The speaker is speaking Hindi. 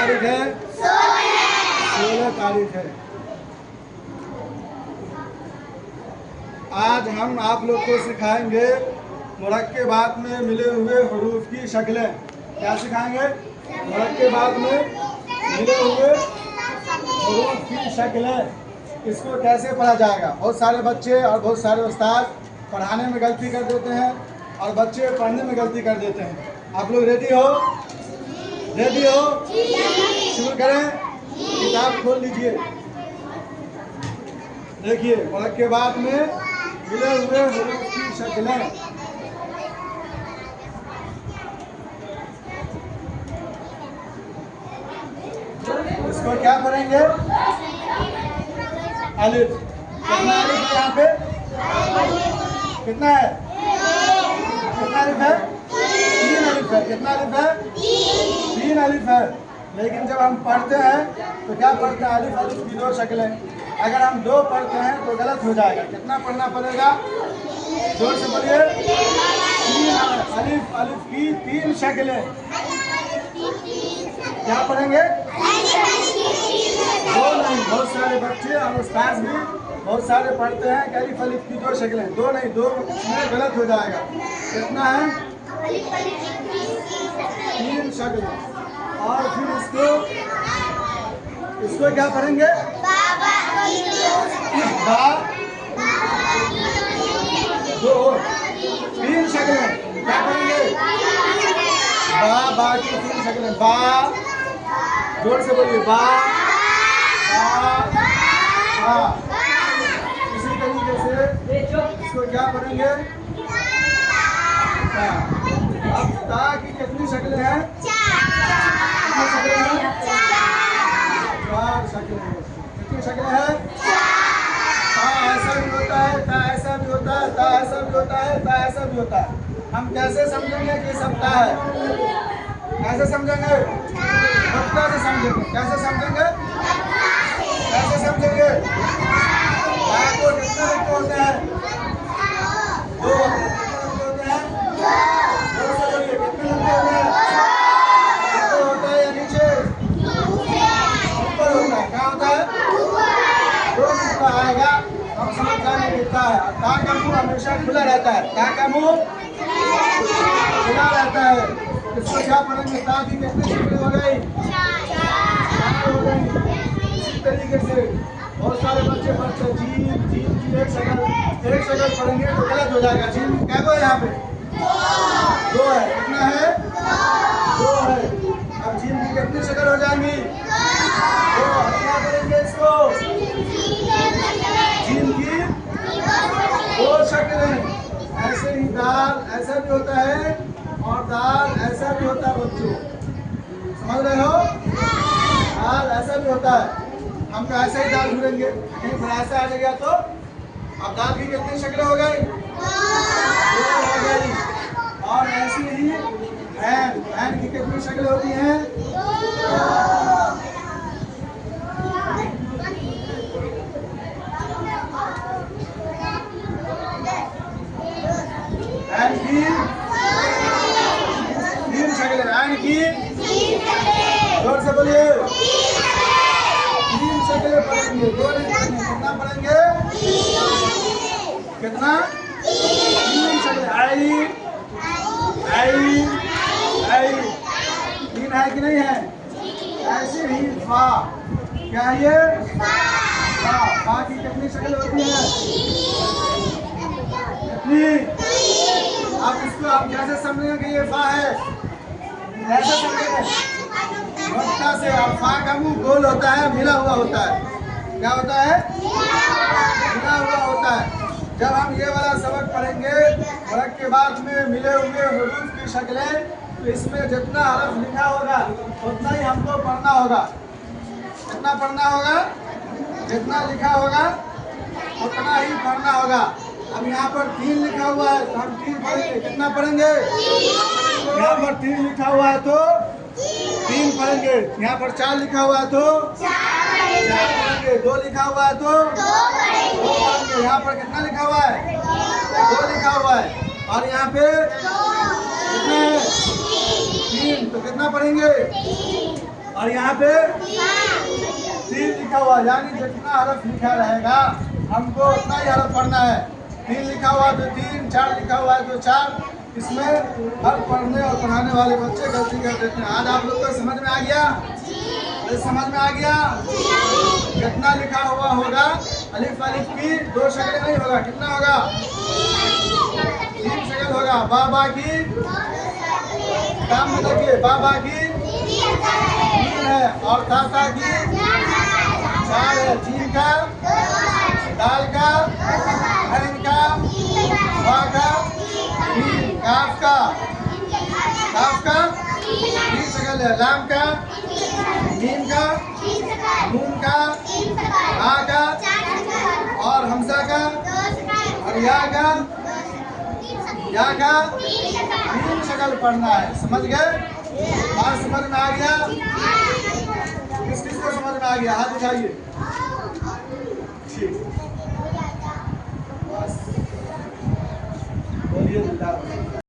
तारीख है? 16 तारीख है। आज हम आप लोग को सिखाएंगे मुरक्केबात में मिले हुए हुरूफ की शक्लें। क्या सिखाएंगे? मुरक्केबात में मिले हुए हुरूफ की शक्लें। इसको कैसे पढ़ा जाएगा? बहुत सारे बच्चे और बहुत सारे उस्ताद पढ़ाने में गलती कर देते हैं और बच्चे पढ़ने में गलती कर देते हैं। आप लोग रेडी हो? रेडी हो? शुरू करें। किताब खोल लीजिए। देखिए, मुरक्केबात में मिले हुए हुरूफ की शक्लें। इसको क्या पढ़ेंगे? अलिफ। कितना अलिफ है यहाँ पे? कितना है? कितना अलिफ है? 3 अलिफ है। कितना अलिफ है? 3 अलिफ है। लेकिन जब हम पढ़ते हैं तो क्या पढ़ते हैं? अलिफ अलिफ की 2 शक्लें। अगर हम 2 पढ़ते हैं तो गलत हो जाएगा। कितना पढ़ना पड़ेगा? जोर से बोलिए। 3 अलिफ अलिफ की 3 शक्लें। क्या पढ़ेंगे? 2 नहीं, बहुत सारे बच्चे और उस्ताद भी बहुत सारे पढ़ते हैं कि अलिफ अलिफ की 2 शक्लें। 2 नहीं, 2 में गलत हो जाएगा। कितना है? 3 शक्लें। और फिर इसको क्या पढ़ेंगे? बा 2 3 शक्लें। क्या पढ़ेंगे? बा की 3 शक्लें। बा, जोर से बोलिए। बा बा। इसी तरीके से इसको क्या पढ़ेंगे? अब ता की कितनी शक्लें हैं? 4 शक्लें हैं। 4 शक्लें हैं। कितनी शक्लें हैं? ता ऐसा भी होता है, ता ऐसा भी होता है, ता ऐसा भी होता है, ता ऐसा भी होता है। हम कैसे समझेंगे कि सब ता है? कैसे समझेंगे? वक्ता से समझेंगे। कैसे समझेंगे? कैसे समझेंगे? ता को कितने लिखते होते हैं? 2। कितने होते हैं? 2 से बोलिए। कितने लिखते होते हैं? ऊपर होता है या नीचे? ऊपर होता है। क्या होता है? 2 लिखता आएगा, हम समझ जाने लिखता है। ता का मुंह हमेशा खुला रहता है। ता का मुंह खुला रहता है। इसको क्या पढ़ेंगे? ता की कितनी शक्लें हो गई? 4 हो गई। इसी तरीके से बहुत सारे बच्चे पढ़ते हैं जीम जीम की 1 शक्ल पढ़ेंगे तो गलत हो जाएगा। जीम क्या है यहाँ पे? 2 है। कितना है? 2 है। अब जीम की कितनी शक्ल हो जाएंगी? 2। क्या करेंगे इसको? जीम की 2 शक्लें। ऐसे ही दाल ऐसा भी होता है और दाल ऐसा भी होता है। बच्चों समझ रहे हो? दाल ऐसा भी होता है। हम तो ऐसे ही दाल ढूंढेंगे, लेकिन फिर ऐसा आ गया तो अब दाल की कितनी शक्लें हो गई? 2 हो गई। और ऐसी ही फैन की कितनी शक्लें होती हैं? फैन की 3 शक्लें। फैन की जोर से बोलिए। 3 शक्लें पढ़ेंगे। 2 नहीं पढ़ेंगे। कितना पढ़ेंगे? कितना? 3 शक्लें। आई आई आई। 3 है कि नहीं है? ऐसे ही फा। क्या है ये? फा की कितनी शक्लें होती हैं? कितनी? आप इसको आप कैसे समझेंगे कि ये फा है? ऐसे समझेंगे वक्ता से। और फा का मुंह गोल होता है, मिला हुआ होता है। क्या होता है? मिला हुआ होता है। जब हम ये वाला सबक पढ़ेंगे मुरक्केबात में मिले हुए हुरूफ की शक्लें, तो इसमें जितना हरफ लिखा होगा उतना ही हमको पढ़ना होगा। कितना पढ़ना होगा? जितना लिखा होगा उतना ही पढ़ना होगा। अब यहाँ पर 3 लिखा हुआ है तो हम 3 पढ़ेंगे। कितना पढ़ेंगे? यहाँ पर 3 लिखा हुआ है तो 3 पढ़ेंगे। यहाँ पर 4 लिखा हुआ है तो 4 पढ़ेंगे। 2 लिखा हुआ है तो 2 पढ़ेंगे। यहाँ पर कितना लिखा हुआ है? 2 लिखा हुआ है। और यहाँ पे कितने? 3। तो कितना पढ़ेंगे? और यहाँ पे 3 लिखा हुआ, यानी जितना हरफ लिखा रहेगा हमको उतना ही हरफ पढ़ना है। 3 लिखा हुआ तो 3, 4 लिखा हुआ है तो 4। इसमें हर पढ़ने और पढ़ाने वाले बच्चे गलती कर देते हैं। आज आप लोग को समझ में आ गया? समझ में आ गया? जितना लिखा हुआ होगा अलिफ अलिफ की 2 शक्ल नहीं होगा, कितना होगा? 3 शक्ल होगा। बाबा की काम में देखिए, बाबा की 3 है और ताता की 4 है। जीम का, दाल का, हरिन का, बा का, काफ का, 3 शक्ल है। लाम का, मीम का, नून का, हा का और हमजा का और या का 3 शक्ल पढ़ना है। समझ गए? बात समझ में आ गया? किस किस को समझ में आ गया? हाथ उठाइए। ठीक, बोलिए।